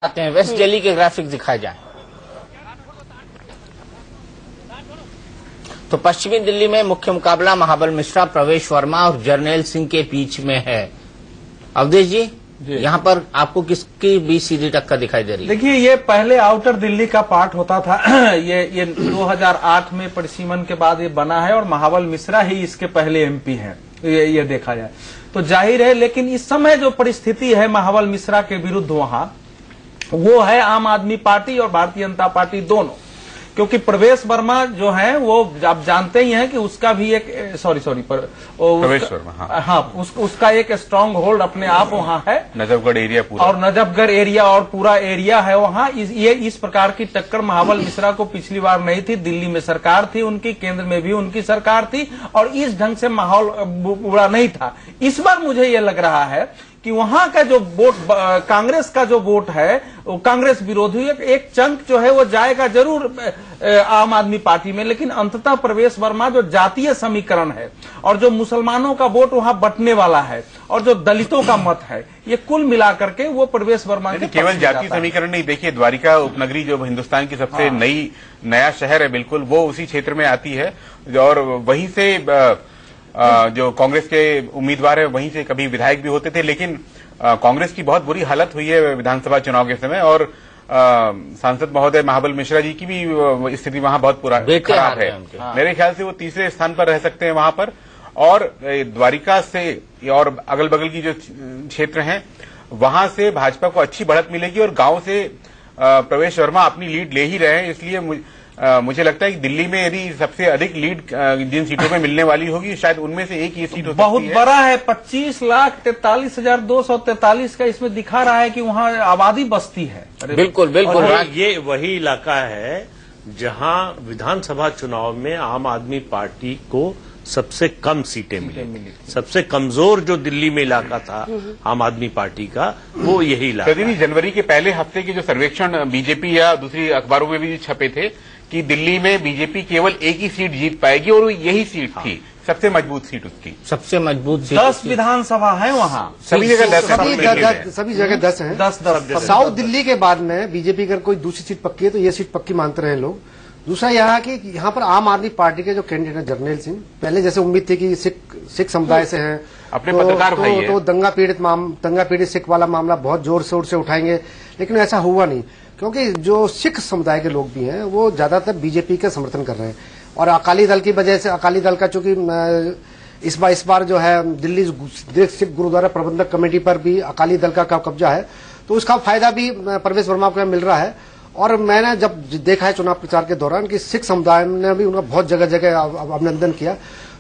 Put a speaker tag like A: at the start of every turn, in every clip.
A: आते हैं, वेस्ट दिल्ली के ग्राफिक दिखाए जाएं। तो पश्चिमी दिल्ली में मुख्य मुकाबला महाबल मिश्रा, प्रवेश वर्मा और जर्नैल सिंह के बीच में है। अवधेश जी, यहाँ पर आपको किसकी भी सीधी टक्कर दिखाई दे रही है?
B: देखिए, ये पहले आउटर दिल्ली का पार्ट होता था। ये 2008 में परिसीमन के बाद ये बना है और महाबल मिश्रा ही इसके पहले एमपी हैं, ये देखा जाए तो जाहिर है। लेकिन इस समय जो परिस्थिति है महाबल मिश्रा के विरुद्ध वहां, वो है आम आदमी पार्टी और भारतीय जनता पार्टी दोनों। क्योंकि प्रवेश वर्मा जो है वो आप जानते ही हैं कि उसका भी एक प्रवेश वर्मा, हाँ, उसका एक स्ट्रांग होल्ड अपने आप वहाँ है,
C: नजफगढ़ एरिया पूरा,
B: और नजफगढ़ एरिया और पूरा एरिया है वहाँ। ये इस प्रकार की टक्कर महाबल मिश्रा को पिछली बार नहीं थी। दिल्ली में सरकार थी उनकी, केंद्र में भी उनकी सरकार थी और इस ढंग से माहौल बुरा नहीं था। इस बार मुझे ये लग रहा है कि वहां का जो वोट, कांग्रेस का जो वोट है, कांग्रेस विरोधी एक चंक जो है वो जाएगा जरूर आम आदमी पार्टी में, लेकिन अंततः प्रवेश वर्मा जो जातीय समीकरण है और जो मुसलमानों का वोट वहां बंटने वाला है और जो दलितों का मत है, ये कुल मिलाकर के वो प्रवेश वर्मा के
C: केवल जातीय समीकरण नहीं। देखिए, द्वारिका उपनगरी जो हिंदुस्तान की सबसे नया शहर है, बिल्कुल वो उसी क्षेत्र में आती है और वहीं से जो कांग्रेस के उम्मीदवार है वहीं से कभी विधायक भी होते थे। लेकिन कांग्रेस की बहुत बुरी हालत हुई है विधानसभा चुनाव के समय और सांसद महोदय महाबल मिश्रा जी की भी स्थिति वहां बहुत खराब है। मेरे ख्याल से वो तीसरे स्थान पर रह सकते हैं वहां पर। और द्वारिका से और अगल बगल की जो क्षेत्र हैं वहां से भाजपा को अच्छी बढ़त मिलेगी और गांव से प्रवेश वर्मा अपनी लीड ले ही रहे हैं। इसलिए मुझे लगता है कि दिल्ली में यदि सबसे अधिक लीड जिन सीटों में मिलने वाली होगी, शायद उनमें से एक ये सीट हो सकती है।
B: बहुत बड़ा है, 25,43,243 का इसमें दिखा रहा है कि वहाँ आबादी बस्ती है।
A: बिल्कुल बिल्कुल,
D: ये वही इलाका है जहां विधानसभा चुनाव में आम आदमी पार्टी को सबसे कम सीटें मिली। सबसे कमजोर जो दिल्ली में इलाका था आम आदमी पार्टी का, वो यही इलाका।
C: जनवरी के पहले हफ्ते के जो सर्वेक्षण बीजेपी या दूसरी अखबारों में भी छपे थे कि दिल्ली में बीजेपी केवल एक ही सीट जीत पाएगी और यही सीट थी सबसे मजबूत सीट उसकी,
A: सबसे मजबूत सीट।
B: 10 विधानसभा है वहाँ,
E: सभी जगह 10 है। 10 साउथ दिल्ली के बाद में बीजेपी अगर कोई दूसरी सीट पक्की है तो ये सीट पक्की मानते रहे लोग। दूसरा यह कि यहाँ पर आम आदमी पार्टी के जो कैंडिडेट है जर्नैल सिंह, पहले जैसे उम्मीद थी कि सिख समुदाय से हैं,
C: अपने पत्रकार भाई हैं,
E: तो दंगा पीड़ित सिख वाला मामला बहुत जोर शोर से उठाएंगे, लेकिन ऐसा हुआ नहीं। क्योंकि जो सिख समुदाय के लोग भी हैं वो ज्यादातर बीजेपी का समर्थन कर रहे हैं और अकाली दल की वजह से, अकाली दल का चूंकि इस बार जो है दिल्ली सिख गुरुद्वारा प्रबंधक कमेटी पर भी अकाली दल का कब्जा है, तो उसका फायदा भी प्रवेश वर्मा को मिल रहा है। और मैंने जब देखा है चुनाव प्रचार के दौरान कि सिख समुदाय ने भी उनका बहुत जगह जगह अभिनंदन किया।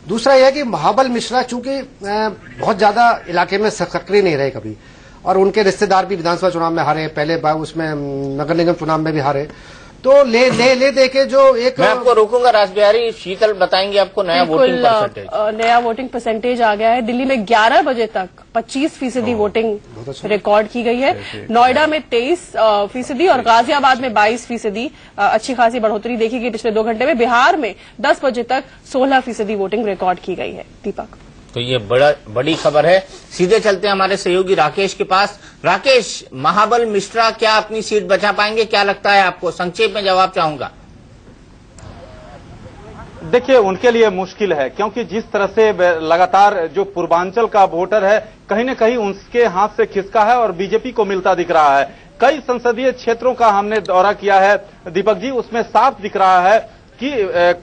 E: दूसरा यह कि महाबल मिश्रा चूंकि बहुत ज्यादा इलाके में सक्रिय नहीं रहे कभी, और उनके रिश्तेदार भी विधानसभा चुनाव में हारे, पहले बार उसमें नगर निगम चुनाव में भी हारे, तो ले दे के जो एक,
A: मैं आपको रोकूंगा, रासबिहारी शीतल बताएंगे आपको नया वोटिंग परसेंटेज।
F: नया वोटिंग परसेंटेज आ गया है। दिल्ली में 11 बजे तक 25% वोटिंग रिकॉर्ड की गई है। नोएडा में 23% और गाजियाबाद में 22%। अच्छी खासी बढ़ोतरी देखी गई पिछले 2 घंटे में। बिहार में 10 बजे तक 16% वोटिंग रिकॉर्ड की गई है। दीपक,
A: तो ये बड़ी खबर है। सीधे चलते हैं हमारे सहयोगी राकेश के पास। राकेश, महाबल मिश्रा क्या अपनी सीट बचा पाएंगे, क्या लगता है आपको? संक्षेप में जवाब चाहूंगा।
G: देखिए, उनके लिए मुश्किल है क्योंकि जिस तरह से लगातार जो पूर्वांचल का वोटर है कहीं न कहीं उसके हाथ से खिसका है और बीजेपी को मिलता दिख रहा है। कई संसदीय क्षेत्रों का हमने दौरा किया है दीपक जी, उसमें साफ दिख रहा है कि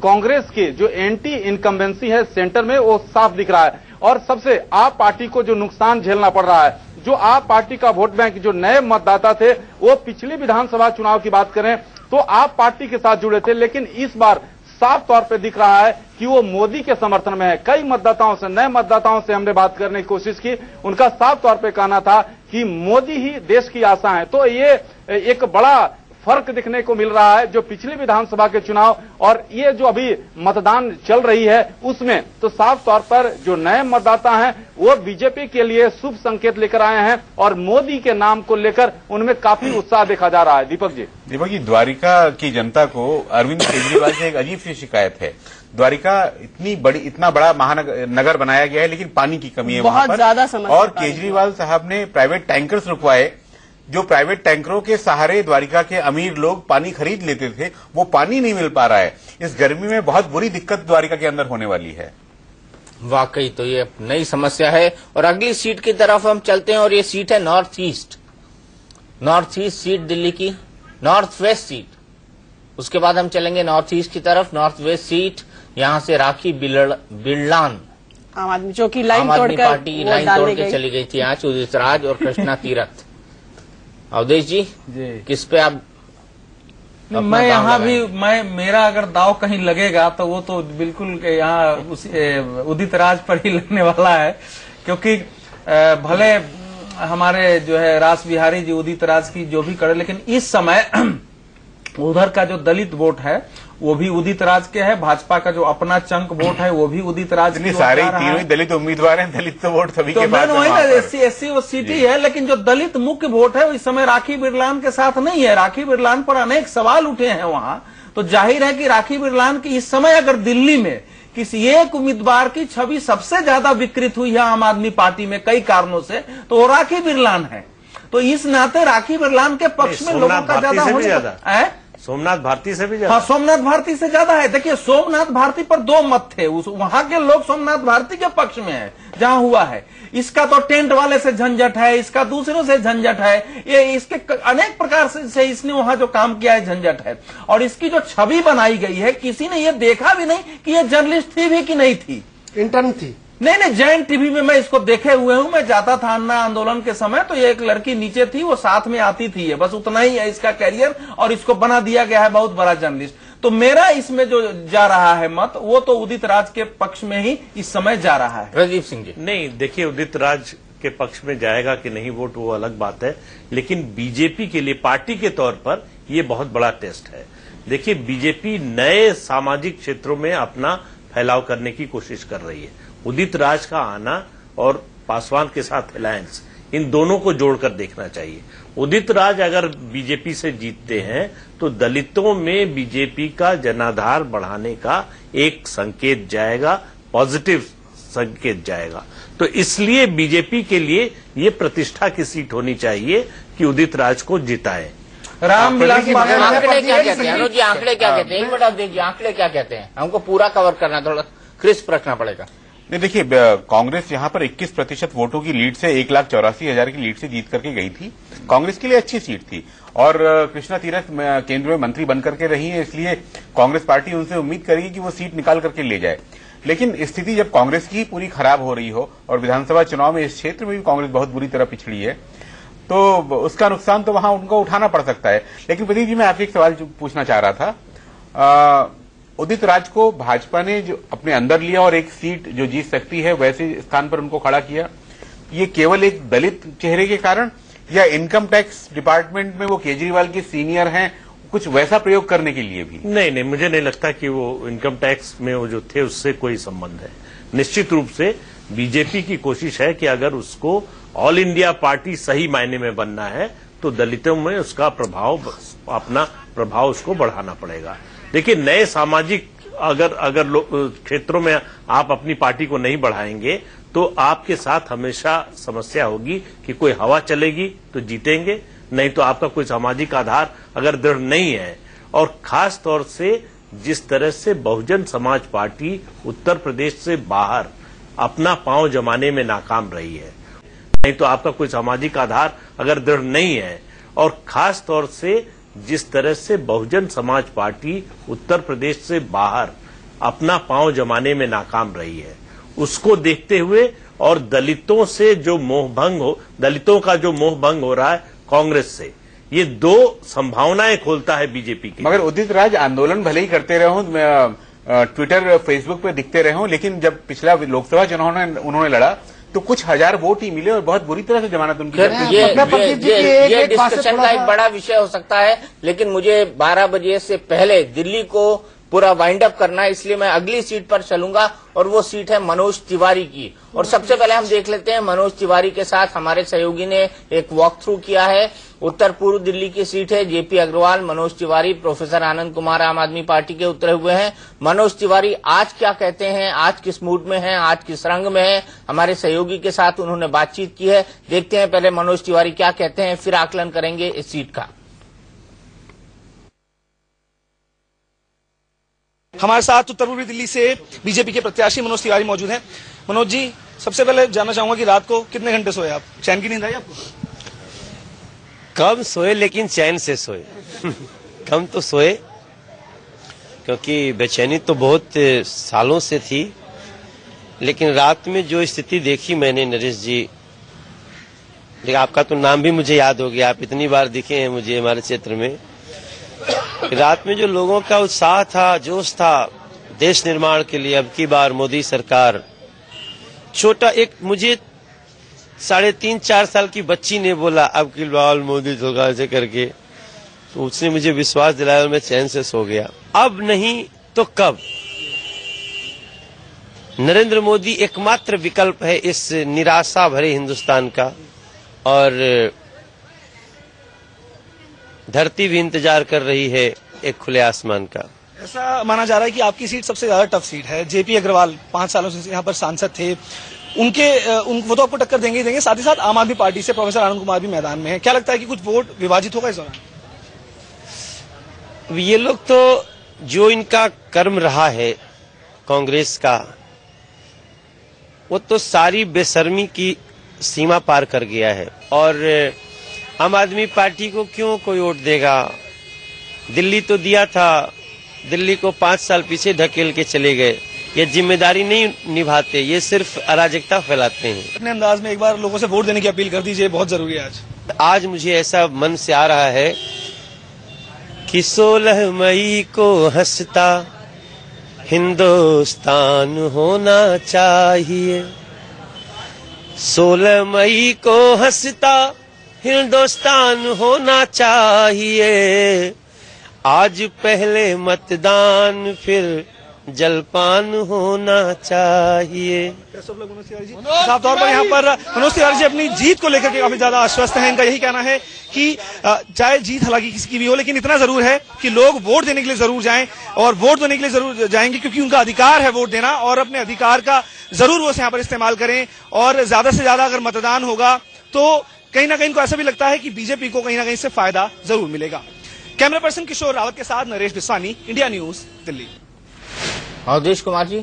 G: कांग्रेस की जो एंटी इनकम्बेंसी है सेंटर में, वो साफ दिख रहा है। और सबसे आप पार्टी को जो नुकसान झेलना पड़ रहा है, जो आप पार्टी का वोट बैंक, जो नए मतदाता थे वो पिछले विधानसभा चुनाव की बात करें तो आप पार्टी के साथ जुड़े थे, लेकिन इस बार साफ तौर पे दिख रहा है कि वो मोदी के समर्थन में है। कई मतदाताओं से, नए मतदाताओं से हमने बात करने की कोशिश की, उनका साफ तौर पे कहना था कि मोदी ही देश की आशा है। तो ये एक बड़ा फर्क दिखने को मिल रहा है जो पिछले विधानसभा के चुनाव और ये जो अभी मतदान चल रही है उसमें, तो साफ तौर पर जो नए मतदाता हैं वो बीजेपी के लिए शुभ संकेत लेकर आए हैं और मोदी के नाम को लेकर उनमें काफी उत्साह देखा जा रहा है। दीपक जी,
C: द्वारिका की जनता को अरविंद केजरीवाल से एक अजीब सी शिकायत है। द्वारिका इतना बड़ा महानगर बनाया गया है, लेकिन पानी की कमी है वहां पर,
F: ज्यादा समस्या।
C: और केजरीवाल साहब ने प्राइवेट टैंकर्स रुकवाए जो प्राइवेट टैंकरों के सहारे द्वारिका के अमीर लोग पानी खरीद लेते थे, वो पानी नहीं मिल पा रहा है। इस गर्मी में बहुत बुरी दिक्कत द्वारिका के अंदर होने वाली है।
A: वाकई तो ये नई समस्या है। और अगली सीट की तरफ हम चलते हैं और ये सीट है नॉर्थ ईस्ट सीट दिल्ली की, नॉर्थ वेस्ट सीट। उसके बाद हम चलेंगे नॉर्थ ईस्ट की तरफ, नॉर्थ वेस्ट सीट। यहां से राखी बिरलान
F: आम आदमी जो कि लाइन
A: आम आदमी
F: तोड़कर
A: पार्टी लाइन तोड़ के चली गई थी आज, उदित राज और कृष्णा तीरथ। अवधेश जी किस पे आप
B: मैं यहाँ भी मेरा अगर दाव कहीं लगेगा तो वो तो बिल्कुल यहाँ उदित राज पर ही लगने वाला है, क्योंकि भले हमारे जो है रास बिहारी जी उदित राज की जो भी करे, लेकिन इस समय उधर का जो दलित वोट है वो भी उदित राज के है, भाजपा का जो अपना चंक वोट है वो भी उदित राज की
C: सारे तीनों ही दलित उम्मीदवार हैं, दलित तो वोट सभी के पास
B: है, एससी और सीटी है। लेकिन जो दलित मुख्य वोट है वो इस समय राखी बिरलान के साथ नहीं है। राखी बिरलान पर अनेक सवाल उठे हैं वहां, तो जाहिर है कि राखी बिरलान की इस समय अगर दिल्ली में किसी एक उम्मीदवार की छवि सबसे ज्यादा विकृत हुई है आम आदमी पार्टी में कई कारणों से, तो वो राखी बिरलान है। तो इस नाते राखी बिरलान के पक्ष में लोगों का ज्यादा होने
D: सोमनाथ भारती से भी ज्यादा।
B: हाँ, सोमनाथ भारती से ज्यादा है। देखिए, सोमनाथ भारती पर दो मत थे, वहां के लोग सोमनाथ भारती के पक्ष में है जहां हुआ है। इसका तो टेंट वाले से झंझट है, इसका दूसरों से झंझट है, ये इसके अनेक प्रकार से इसने वहां जो काम किया है झंझट है। और इसकी जो छवि बनाई गई है, किसी ने ये देखा भी नहीं कि ये जर्नलिस्ट थी भी कि नहीं थी,
E: इंटर्न थी।
B: नहीं, जैन टीवी में मैं इसको देखे हुए हूं। मैं जाता था अन्ना आंदोलन के समय, तो ये एक लड़की नीचे थी, वो साथ में आती थी। ये बस उतना ही है इसका कैरियर, और इसको बना दिया गया है बहुत बड़ा जर्नलिस्ट। तो मेरा इसमें जो जा रहा है मत, वो तो उदित राज के पक्ष में ही इस समय जा रहा है।
A: प्रदीप सिंह जी
D: नहीं, देखिए, उदित राज के पक्ष में जाएगा कि नहीं वोट वो अलग बात है, लेकिन बीजेपी के लिए पार्टी के तौर पर ये बहुत बड़ा टेस्ट है। देखिए, बीजेपी नए सामाजिक क्षेत्रों में अपना फैलाव करने की कोशिश कर रही है। उदित राज का आना और पासवान के साथ अलायंस, इन दोनों को जोड़कर देखना चाहिए। उदित राज अगर बीजेपी से जीतते हैं तो दलितों में बीजेपी का जनाधार बढ़ाने का एक संकेत जाएगा, पॉजिटिव संकेत जाएगा। तो इसलिए बीजेपी के लिए ये प्रतिष्ठा की सीट होनी चाहिए कि उदित राज को जिताएं।
B: रामविलास
A: आंकड़े क्या कहते हैं? अनुज जी, आंकड़े क्या कहते हैं? एक मिनट दीजिए, आंकड़े क्या कहते हैं? हमको पूरा कवर करना, थोड़ा क्रिस्प रखना पड़ेगा।
C: नहीं, देखिए, कांग्रेस यहाँ पर 21% वोटों की लीड से 1,84,000 की लीड से जीत करके गई थी। कांग्रेस के लिए अच्छी सीट थी, और कृष्णा तीरथ केंद्र में मंत्री बन करके रही है, इसलिए कांग्रेस पार्टी उनसे उम्मीद करेगी कि वो सीट निकाल करके ले जाए। लेकिन स्थिति जब कांग्रेस की पूरी खराब हो रही हो, और विधानसभा चुनाव में इस क्षेत्र में भी कांग्रेस बहुत बुरी तरह पिछड़ी है, तो उसका नुकसान तो वहां उनको उठाना पड़ सकता है। लेकिन प्रदीप जी, मैं आपसे एक सवाल पूछना चाह रहा था। उदित राज को भाजपा ने जो अपने अंदर लिया और एक सीट जो जीत सकती है वैसे स्थान पर उनको खड़ा किया, ये केवल एक दलित चेहरे के कारण, या इनकम टैक्स डिपार्टमेंट में वो केजरीवाल के सीनियर हैं, कुछ वैसा प्रयोग करने के लिए भी?
D: नहीं, मुझे नहीं लगता कि वो इनकम टैक्स में वो जो थे उससे कोई संबंध है। निश्चित रूप से बीजेपी की कोशिश है कि अगर उसको ऑल इंडिया पार्टी सही मायने में बनना है तो दलितों में उसका प्रभाव, अपना प्रभाव उसको बढ़ाना पड़ेगा। देखिए, नए सामाजिक अगर क्षेत्रों में आप अपनी पार्टी को नहीं बढ़ाएंगे तो आपके साथ हमेशा समस्या होगी कि कोई हवा चलेगी तो जीतेंगे, नहीं तो आपका कोई सामाजिक आधार अगर दृढ़ नहीं है। और खास तौर से जिस तरह से बहुजन समाज पार्टी उत्तर प्रदेश से बाहर अपना पांव जमाने में नाकाम रही है, नहीं तो आपका कोई सामाजिक आधार अगर दृढ़ नहीं है। और खास तौर से जिस तरह से बहुजन समाज पार्टी उत्तर प्रदेश से बाहर अपना पांव जमाने में नाकाम रही है, उसको देखते हुए, और दलितों से जो दलितों का जो मोह भंग हो रहा है कांग्रेस से, ये दो संभावनाएं खोलता है बीजेपी की।
C: मगर उदित राज आंदोलन भले ही करते रहे हों, ट्विटर फेसबुक पे दिखते रहे हों, लेकिन जब पिछला लोकसभा चुनाव उन्होंने लड़ा तो कुछ हजार वोट ही मिले और बहुत बुरी तरह से जमानत उनकी।
A: ये डिस्कशन का एक बड़ा विषय हो सकता है, लेकिन मुझे 12 बजे से पहले दिल्ली को पूरा वाइंड अप करना है, इसलिए मैं अगली सीट पर चलूंगा और वो सीट है मनोज तिवारी की। और सबसे पहले हम देख लेते हैं मनोज तिवारी के साथ हमारे सहयोगी ने एक वॉक थ्रू किया है। उत्तर पूर्व दिल्ली की सीट है, जेपी अग्रवाल, मनोज तिवारी, प्रोफेसर आनंद कुमार आम आदमी पार्टी के उतरे हुए हैं। मनोज तिवारी आज क्या कहते हैं, आज किस मूड में हैं, आज किस रंग में हैं, हमारे सहयोगी के साथ उन्होंने बातचीत की है। देखते हैं पहले मनोज तिवारी क्या कहते हैं, फिर आकलन करेंगे इस सीट का।
H: हमारे साथ उत्तर पूर्वी दिल्ली से बीजेपी के प्रत्याशी मनोज तिवारी मौजूद हैं। मनोज जी, सबसे पहले जानना चाहूंगा कि रात को कितने घंटे सोए आप? चैन की नींद आई आपको?
I: कम सोए लेकिन चैन से सोए। कम तो सोए क्योंकि बेचैनी तो बहुत सालों से थी, लेकिन रात में जो स्थिति देखी मैंने नरेश जी, लेकिन आपका तो नाम भी मुझे याद हो गया, आप इतनी बार दिखे हैं मुझे हमारे क्षेत्र में। रात में जो लोगों का उत्साह था, जोश था देश निर्माण के लिए, अब की बार मोदी सरकार, छोटा एक मुझे 3.5-4 साल की बच्ची ने बोला अब की बार मोदी सरकार से करके, तो उसने मुझे विश्वास दिलाया और मैं चैन से सो गया। अब नहीं तो कब? नरेंद्र मोदी एकमात्र विकल्प है इस निराशा भरे हिंदुस्तान का, और धरती भी इंतजार कर रही है एक खुले आसमान का।
H: ऐसा माना जा रहा है कि आपकी सीट सबसे ज्यादा टफ सीट है। जेपी अग्रवाल 5 सालों से यहाँ पर सांसद थे, वो तो आपको टक्कर देंगे ही देंगे, साथ ही साथ आम आदमी पार्टी से प्रोफेसर आनंद कुमार भी मैदान में है। क्या लगता है कि कुछ वोट विभाजित होगा इस दौरान?
I: ये लोग तो जो इनका कर्म रहा है कांग्रेस का, वो तो सारी बेशर्मी की सीमा पार कर गया है, और आम आदमी पार्टी को क्यों कोई वोट देगा? दिल्ली तो दिया था, दिल्ली को 5 साल पीछे ढकेल के चले गए। ये जिम्मेदारी नहीं निभाते, ये सिर्फ अराजकता फैलाते हैं।
H: अपने अंदाज में एक बार लोगों से वोट देने की अपील कर दीजिए, बहुत जरूरी है
I: आज मुझे ऐसा मन से आ रहा है कि 16 मई को हंसता हिंदुस्तान होना चाहिए। 16 मई को हंसता हिंदुस्तान होना चाहिए। आज पहले मतदान फिर जलपान होना चाहिए।
H: साफ तौर पर यहाँ पर मनोज तिवारी जी अपनी जीत को लेकर के काफी ज्यादा आश्वस्त हैं। इनका यही कहना है कि चाहे जीत हालांकि किसी की भी हो, लेकिन इतना जरूर है कि लोग वोट देने के लिए जरूर जाएं, और वोट देने के लिए जरूर जाएंगे क्योंकि उनका अधिकार है वोट देना, और अपने अधिकार का जरूर वो यहाँ पर इस्तेमाल करें। और ज्यादा से ज्यादा अगर मतदान होगा तो कहीं ना कहीं इनको ऐसा भी लगता है कि बीजेपी को कहीं ना कहीं से फायदा जरूर मिलेगा। कैमरा पर्सन किशोर रावत के साथ नरेश बिस्वानी, इंडिया न्यूज, दिल्ली।
A: अवधेश कुमार जी,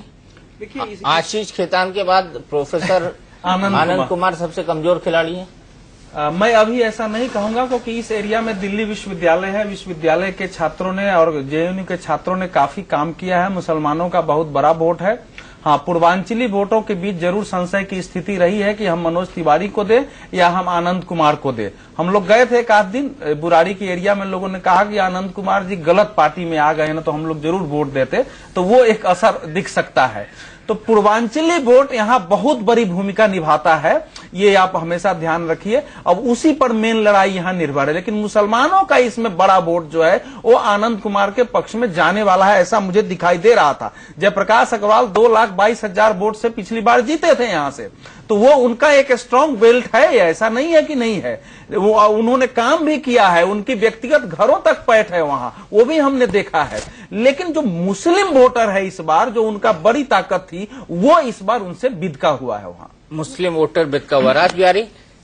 A: देखिए आशीष खेतान के बाद प्रोफेसर आनंद कुमार सबसे कमजोर खिलाड़ी हैं।
B: मैं अभी ऐसा नहीं कहूंगा, क्योंकि इस एरिया में दिल्ली विश्वविद्यालय है, विश्वविद्यालय के छात्रों ने और जेएनयू के छात्रों ने काफी काम किया है, मुसलमानों का बहुत बड़ा वोट है। हाँ, पूर्वांचली वोटों के बीच जरूर संशय की स्थिति रही है कि हम मनोज तिवारी को दें या हम आनंद कुमार को दें। हम लोग गए थे एक आध दिन बुराड़ी की एरिया में, लोगों ने कहा कि आनंद कुमार जी गलत पार्टी में आ गए ना, तो हम लोग जरूर वोट देते, तो वो एक असर दिख सकता है। तो पूर्वांचली वोट यहाँ बहुत बड़ी भूमिका निभाता है, ये आप हमेशा ध्यान रखिए। अब उसी पर मेन लड़ाई यहाँ निर्भर है, लेकिन मुसलमानों का इसमें बड़ा वोट जो है वो आनंद कुमार के पक्ष में जाने वाला है, ऐसा मुझे दिखाई दे रहा था। जयप्रकाश अग्रवाल 2,22,000 वोट से पिछली बार जीते थे यहाँ से, तो वो उनका एक स्ट्रांग बेल्ट है, ऐसा नहीं है कि नहीं है। वो उन्होंने काम भी किया है, उनकी व्यक्तिगत घरों तक पैठ है वहां, वो भी हमने देखा है। लेकिन जो मुस्लिम वोटर है इस बार, जो उनका बड़ी ताकत थी, वो इस बार उनसे बिदका हुआ है वहां।
A: मुस्लिम वोटर बिदका हुआ। राज बिहारी,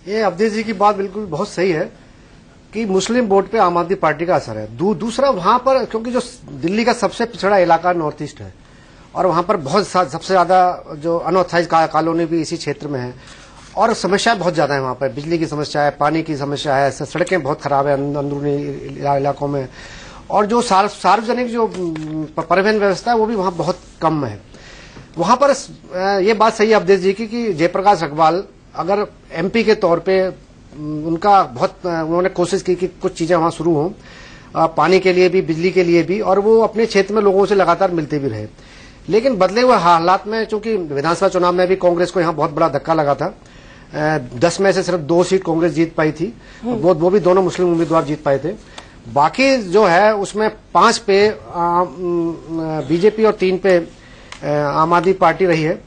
E: ये अवधेश जी की बात बिल्कुल बहुत सही है कि मुस्लिम वोट पे आम आदमी पार्टी का असर है। दूसरा वहां पर, क्योंकि जो दिल्ली का सबसे पिछड़ा इलाका नॉर्थ ईस्ट है, और वहां पर बहुत सबसे ज्यादा जो अनऑथराइज कॉलोनी भी इसी क्षेत्र में है, और समस्याएं बहुत ज्यादा है वहां पर। बिजली की समस्या है, पानी की समस्या है, सड़कें बहुत खराब है अंदरूनी इलाकों में, और जो सार्वजनिक जो परिवहन व्यवस्था है वो भी वहां बहुत कम है। वहां पर ये बात सही है अवधेश जी की कि जयप्रकाश अग्रवाल अगर एमपी के तौर पे उनका बहुत उन्होंने कोशिश की कि कुछ चीजें वहां शुरू हों, पानी के लिए भी, बिजली के लिए भी, और वो अपने क्षेत्र में लोगों से लगातार मिलते भी रहे। लेकिन बदले हुए हालात में, चूंकि विधानसभा चुनाव में भी कांग्रेस को यहाँ बहुत बड़ा धक्का लगा था, 10 में से सिर्फ 2 सीट कांग्रेस जीत पाई थी, वो भी दोनों मुस्लिम उम्मीदवार जीत पाए थे। बाकी जो है उसमें 5 पे बीजेपी और 3 पे आम आदमी पार्टी रही है।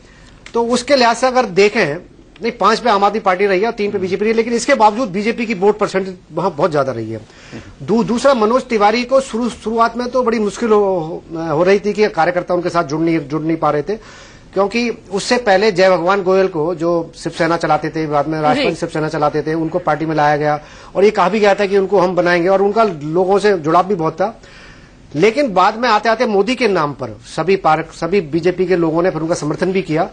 E: तो उसके लिहाज से अगर देखें, नहीं 5 पे आम आदमी पार्टी रही है और 3 पे बीजेपी रही है, लेकिन इसके बावजूद बीजेपी की वोट परसेंटेज वहां बहुत ज्यादा रही है। दूसरा, मनोज तिवारी को शुरुआत में तो बड़ी मुश्किल हो रही थी कि कार्यकर्ता उनके साथ जुड़ नहीं पा रहे थे, क्योंकि उससे पहले जय भगवान गोयल को, जो शिवसेना चलाते थे, बाद में राष्ट्रवादी शिवसेना चलाते थे, उनको पार्टी में लाया गया और ये कहा भी गया था कि उनको हम बनाएंगे और उनका लोगों से जुड़ाव भी बहुत था। लेकिन बाद में आते आते मोदी के नाम पर सभी बीजेपी के लोगों ने फिर उनका समर्थन भी किया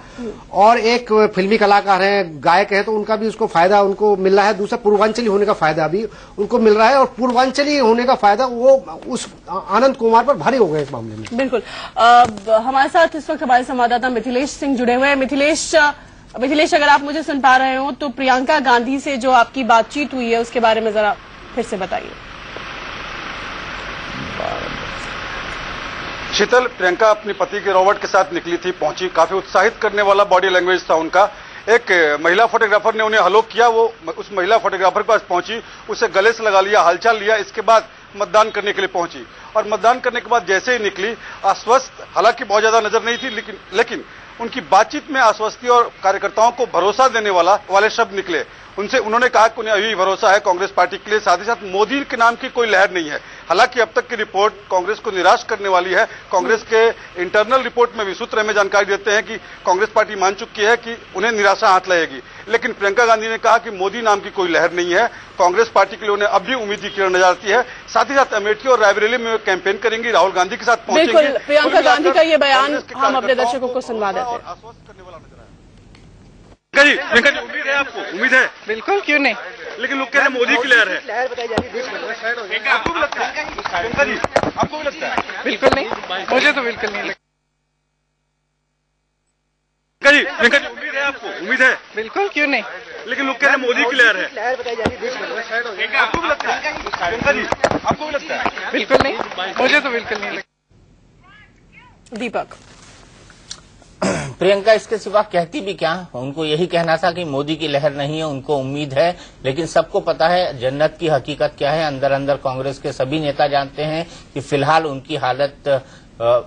E: और एक फिल्मी कलाकार हैं, गायक हैं, तो उनका भी उसको फायदा उनको मिल रहा है। दूसरा, पूर्वांचली होने का फायदा भी उनको मिल रहा है और पूर्वांचली होने का फायदा वो उस आनंद कुमार पर भारी हो गए इस मामले में।
F: बिल्कुल। हमारे साथ इस वक्त हमारे संवाददाता मिथिलेश सिंह जुड़े हुए हैं। मिथिलेश, अगर आप मुझे सुन पा रहे हो तो प्रियंका गांधी से जो आपकी बातचीत हुई है उसके बारे में जरा फिर से बताइए।
J: शीतल, प्रियंका अपने पति के रॉबर्ट के साथ निकली थी, पहुंची, काफी उत्साहित करने वाला बॉडी लैंग्वेज था उनका। एक महिला फोटोग्राफर ने उन्हें हेलो किया, वो उस महिला फोटोग्राफर के पास पहुंची, उसे गले से लगा लिया, हालचाल लिया, इसके बाद मतदान करने के लिए पहुंची और मतदान करने के बाद जैसे ही निकली, आश्वस्त, हालांकि बहुत ज्यादा नजर नहीं थी, लेकिन उनकी बातचीत में आश्वस्ति और कार्यकर्ताओं को भरोसा देने वाले शब्द निकले। उन्होंने कहा कि उन्हें अभी भरोसा है कांग्रेस पार्टी के लिए, साथ ही साथ मोदी के नाम की कोई लहर नहीं है। हालांकि अब तक की रिपोर्ट कांग्रेस को निराश करने वाली है। कांग्रेस के इंटरनल रिपोर्ट में भी सूत्र हमें जानकारी देते हैं कि कांग्रेस पार्टी मान चुकी है कि उन्हें निराशा हाथ लगेगी। लेकिन प्रियंका गांधी ने कहा कि मोदी नाम की कोई लहर नहीं है, कांग्रेस पार्टी के लिए उन्हें अब भी उम्मीद की किरण नजर आती है। साथ ही साथ अमेठी और रायबरेली में कैंपेन करेंगी, राहुल गांधी के साथ पहुंचेंगे।
F: बिल्कुल, प्रियंका गांधी का ये बयान हम अपने दर्शकों को सुनवा देते हैं।
J: आश्वस्त करने वाला नजर आया। प्रियंका जी, उम्मीद है आपको? उम्मीद है?
K: बिल्कुल, क्यों नहीं।
J: लेकिन लोग कह रहे हैं मोदी की लहर है, बताई जा रही है। आपको भी लगता है? प्रियंका जी, आपको भी लगता है?
K: बिल्कुल नहीं, मुझे तो बिल्कुल नहीं लगता।
J: प्रियंका जी, उम्मीद है आपको? उम्मीद है?
K: बिल्कुल, क्यों नहीं।
J: लेकिन लोग कह रहे हैं मोदी की लहर है, बताई जा रही है। आपको भी लगता है? प्रियंका जी, आपको भी लगता है?
K: बिल्कुल नहीं, मुझे तो बिल्कुल नहीं लगता।
F: दीपक,
A: प्रियंका इसके सिवा कहती भी क्या? उनको यही कहना था कि मोदी की लहर नहीं है, उनको उम्मीद है, लेकिन सबको पता है जन्नत की हकीकत क्या है। अंदर अंदर कांग्रेस के सभी नेता जानते हैं कि फिलहाल उनकी हालत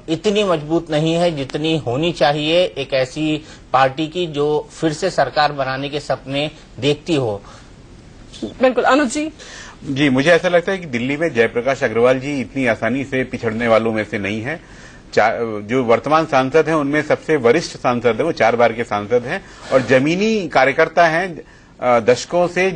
A: इतनी मजबूत नहीं है जितनी होनी चाहिए एक ऐसी पार्टी की जो फिर से सरकार बनाने के सपने देखती हो।
F: बिल्कुल। अनुज जी,
C: मुझे ऐसा लगता है कि दिल्ली में जयप्रकाश अग्रवाल जी इतनी आसानी से पिछड़ने वालों में से नहीं है। जो वर्तमान सांसद हैं उनमें सबसे वरिष्ठ सांसद है, वो 4 बार के सांसद हैं और जमीनी कार्यकर्ता हैं, दशकों से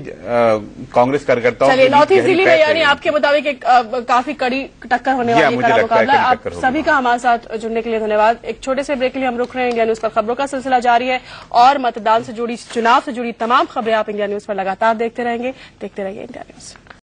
C: कांग्रेस कार्यकर्ताओं।
F: चलिए, नॉर्थ ईस्ट दिल्ली में यानी आपके मुताबिक काफी कड़ी टक्कर होने वाली है, कड़ा मुकाबला। आप सभी का हमारे साथ जुड़ने के लिए धन्यवाद। एक छोटे से ब्रेक के लिए हम रुक रहे हैं। इंडिया न्यूज पर खबरों का सिलसिला जारी है और मतदान से जुड़ी, चुनाव से जुड़ी तमाम खबरें आप इंडिया न्यूज पर लगातार देखते रहिए इंडिया न्यूज।